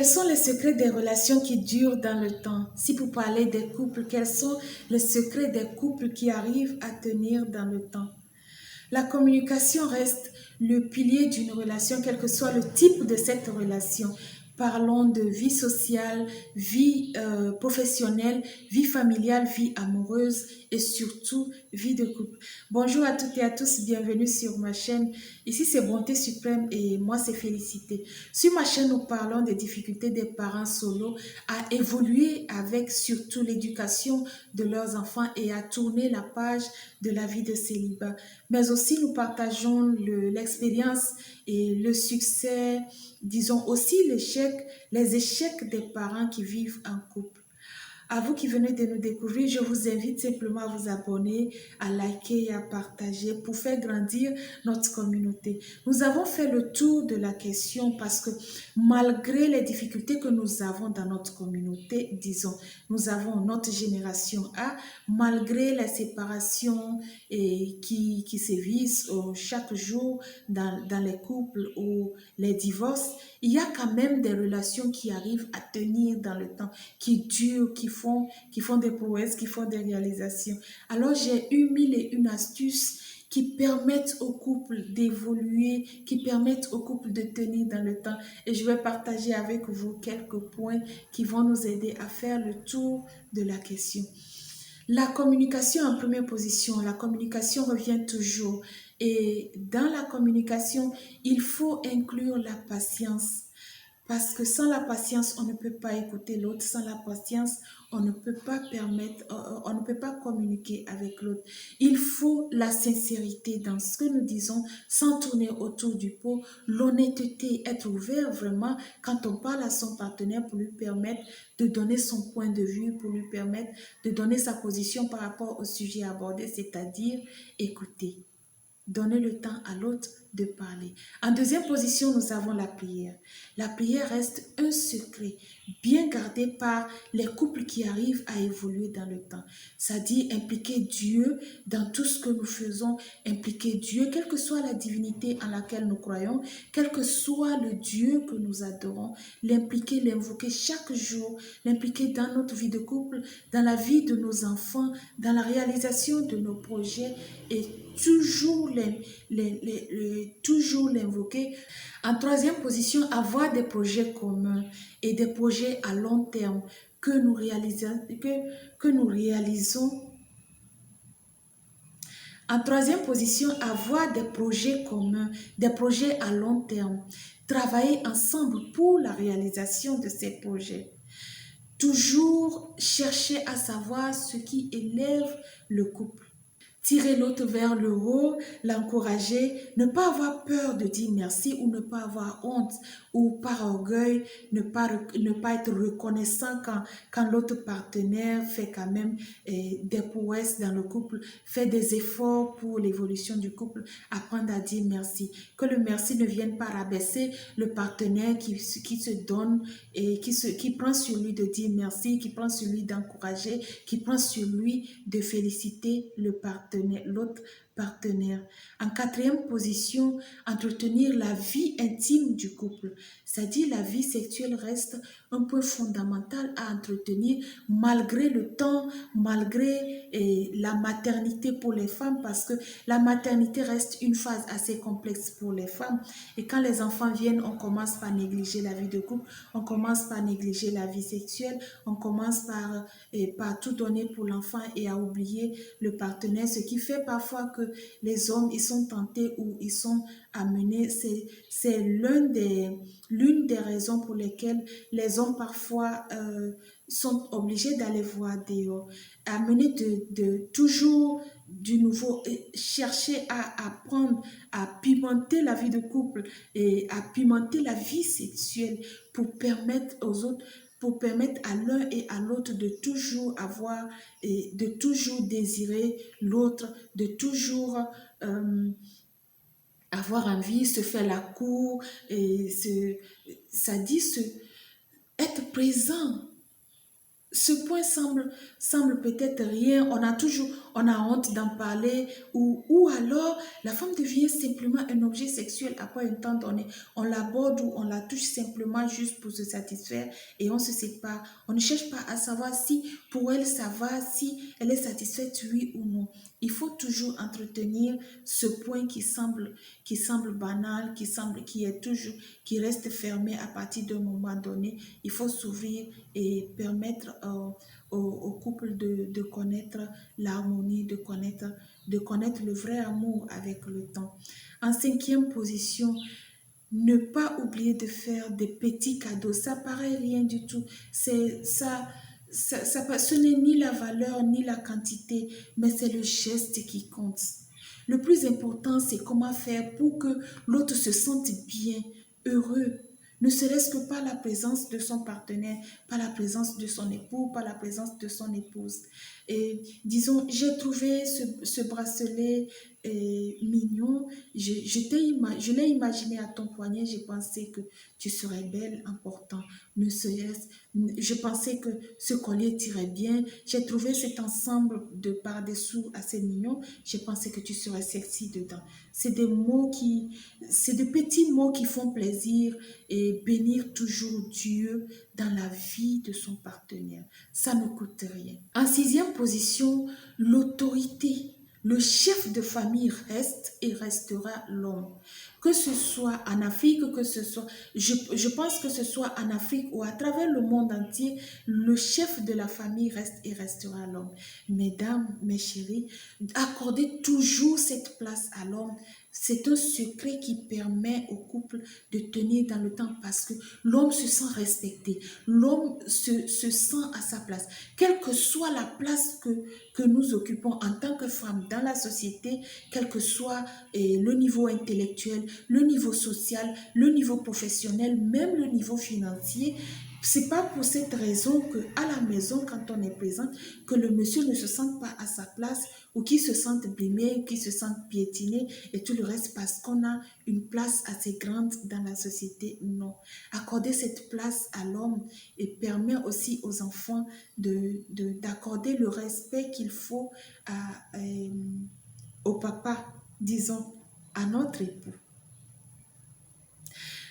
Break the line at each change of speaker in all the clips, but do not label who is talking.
sont les secrets des relations qui durent dans le temps? Si vous parlez des couples, quels sont les secrets des couples qui arrivent à tenir dans le temps? La communication reste le pilier d'une relation, quel que soit le type de cette relation. Parlons de vie sociale, vie professionnelle, vie familiale, vie amoureuse et surtout vie de couple. Bonjour à toutes et à tous, bienvenue sur ma chaîne. Ici c'est Bonté Suprême et moi c'est Félicité. Sur ma chaîne, nous parlons des difficultés des parents solos à évoluer avec surtout l'éducation de leurs enfants et à tourner la page de la vie de célibat. Mais aussi nous partageons l'expérience et le succès, disons aussi les échecs des parents qui vivent en couple. À vous qui venez de nous découvrir, je vous invite simplement à vous abonner, à liker et à partager pour faire grandir notre communauté. Nous avons fait le tour de la question parce que malgré les difficultés que nous avons dans notre communauté, disons, nous avons notre génération A, malgré les séparations qui sévissent chaque jour dans les couples ou les divorces, il y a quand même des relations qui arrivent à tenir dans le temps, qui durent, qui font des prouesses, qui font des réalisations. Alors j'ai eu mille et une astuces qui permettent au couple d'évoluer, qui permettent au couple de tenir dans le temps. Et je vais partager avec vous quelques points qui vont nous aider à faire le tour de la question. La communication en première position, la communication revient toujours. Et dans la communication, il faut inclure la patience. Parce que sans la patience, on ne peut pas écouter l'autre. Sans la patience, on ne peut pas on ne peut pas communiquer avec l'autre. Il faut la sincérité dans ce que nous disons, sans tourner autour du pot. L'honnêteté, être ouvert vraiment quand on parle à son partenaire pour lui permettre de donner son point de vue, pour lui permettre de donner sa position par rapport au sujet abordé, c'est-à-dire écouter. Donner le temps à l'autre de parler. En deuxième position, nous avons la prière. La prière reste un secret bien gardé par les couples qui arrivent à évoluer dans le temps. C'est-à-dire impliquer Dieu dans tout ce que nous faisons, impliquer Dieu, quelle que soit la divinité en laquelle nous croyons, quel que soit le Dieu que nous adorons, l'impliquer, l'invoquer chaque jour, l'impliquer dans notre vie de couple, dans la vie de nos enfants, dans la réalisation de nos projets et toujours l'invoquer. En troisième position, avoir des projets communs et des projets à long terme que nous réalisons. En troisième position, avoir des projets communs, des projets à long terme. Travailler ensemble pour la réalisation de ces projets. Toujours chercher à savoir ce qui élève le couple. Tirer l'autre vers le haut, l'encourager, ne pas avoir peur de dire merci ou ne pas avoir honte ou par orgueil, ne pas être reconnaissant quand l'autre partenaire fait quand même des prouesses dans le couple, fait des efforts pour l'évolution du couple, apprendre à dire merci. Que le merci ne vienne pas rabaisser le partenaire qui se donne et qui prend sur lui de dire merci, qui prend sur lui d'encourager, qui prend sur lui de féliciter l'autre partenaire. En quatrième position, entretenir la vie intime du couple. C'est-à-dire la vie sexuelle reste un point fondamental à entretenir malgré le temps, malgré la maternité pour les femmes, parce que la maternité reste une phase assez complexe pour les femmes. Et quand les enfants viennent, on commence par négliger la vie de couple, on commence par négliger la vie sexuelle, on commence par tout donner pour l'enfant et à oublier le partenaire, ce qui fait parfois que les hommes, ils sont tentés ou ils sont amenés, c'est l'une des raisons pour lesquelles les hommes parfois sont obligés d'aller voir dehors, amenés de toujours du nouveau, chercher à apprendre à pimenter la vie de couple et à pimenter la vie sexuelle pour permettre aux autres, pour permettre à l'un et à l'autre de toujours avoir et de toujours désirer l'autre, de toujours avoir envie, se faire la cour, et ça dit être présent ce point semble peut-être rien, on a honte d'en parler, ou alors la femme devient simplement un objet sexuel après un temps donné. On l'aborde ou on la touche simplement juste pour se satisfaire et on se sépare. On ne cherche pas à savoir si pour elle ça va, si elle est satisfaite, oui ou non. Il faut toujours entretenir ce point qui semble banal, qui reste fermé à partir d'un moment donné. Il faut s'ouvrir et permettre au couple de connaître l'harmonie, de connaître le vrai amour avec le temps. En cinquième position, ne pas oublier de faire des petits cadeaux. Ça paraît rien du tout. Ce n'est ni la valeur ni la quantité, mais c'est le geste qui compte. Le plus important, c'est comment faire pour que l'autre se sente bien, heureux, ne serait-ce que par la présence de son partenaire, par la présence de son époux, par la présence de son épouse. Et disons, j'ai trouvé ce bracelet mignon, je l'ai imaginé à ton poignet, j'ai pensé que tu serais belle, important, ne serait-ce, je pensais que ce collier t'irait bien, j'ai trouvé cet ensemble de par-dessous assez mignon, j'ai pensé que tu serais sexy dedans. C'est des mots c'est des petits mots qui font plaisir et bénir toujours Dieu dans la vie de son partenaire. Ça ne coûte rien. En sixième position, l'autorité. Le chef de famille reste et restera l'homme. Que ce soit en Afrique, je pense que ce soit en Afrique ou à travers le monde entier, le chef de la famille reste et restera l'homme. Mesdames, mes chéris, accordez toujours cette place à l'homme. C'est un secret qui permet au couple de tenir dans le temps parce que l'homme se sent respecté, l'homme se sent à sa place. Quelle que soit la place que nous occupons en tant que femmes dans la société, quel que soit le niveau intellectuel, le niveau social, le niveau professionnel, même le niveau financier, c'est pas pour cette raison que à la maison, quand on est présente, que le monsieur ne se sente pas à sa place ou qu'il se sente brimé ou qu'il se sente piétiné et tout le reste parce qu'on a une place assez grande dans la société. Non. Accorder cette place à l'homme et permet aussi aux enfants d'accorder le respect qu'il faut au papa, disons, à notre époux.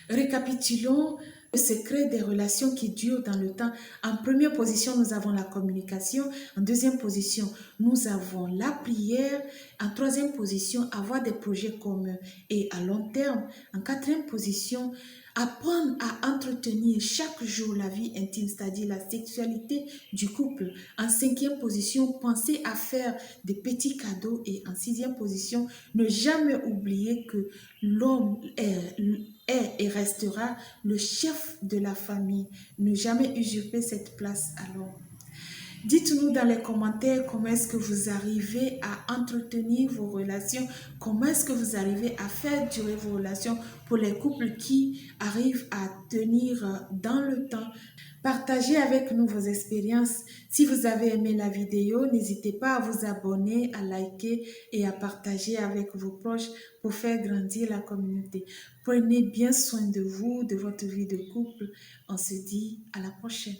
Récapitulons le secret des relations qui durent dans le temps. En première position, nous avons la communication. En deuxième position, nous avons la prière. En troisième position, avoir des projets communs et à long terme. En quatrième position, apprendre à entretenir chaque jour la vie intime, c'est-à-dire la sexualité du couple. En cinquième position, penser à faire des petits cadeaux. Et en sixième position, ne jamais oublier que l'homme est et restera le chef de la famille. Ne jamais usurper cette place à l'homme. Dites-nous dans les commentaires comment est-ce que vous arrivez à entretenir vos relations, comment est-ce que vous arrivez à faire durer vos relations pour les couples qui arrivent à tenir dans le temps. Partagez avec nous vos expériences. Si vous avez aimé la vidéo, n'hésitez pas à vous abonner, à liker et à partager avec vos proches pour faire grandir la communauté. Prenez bien soin de vous, de votre vie de couple. On se dit à la prochaine.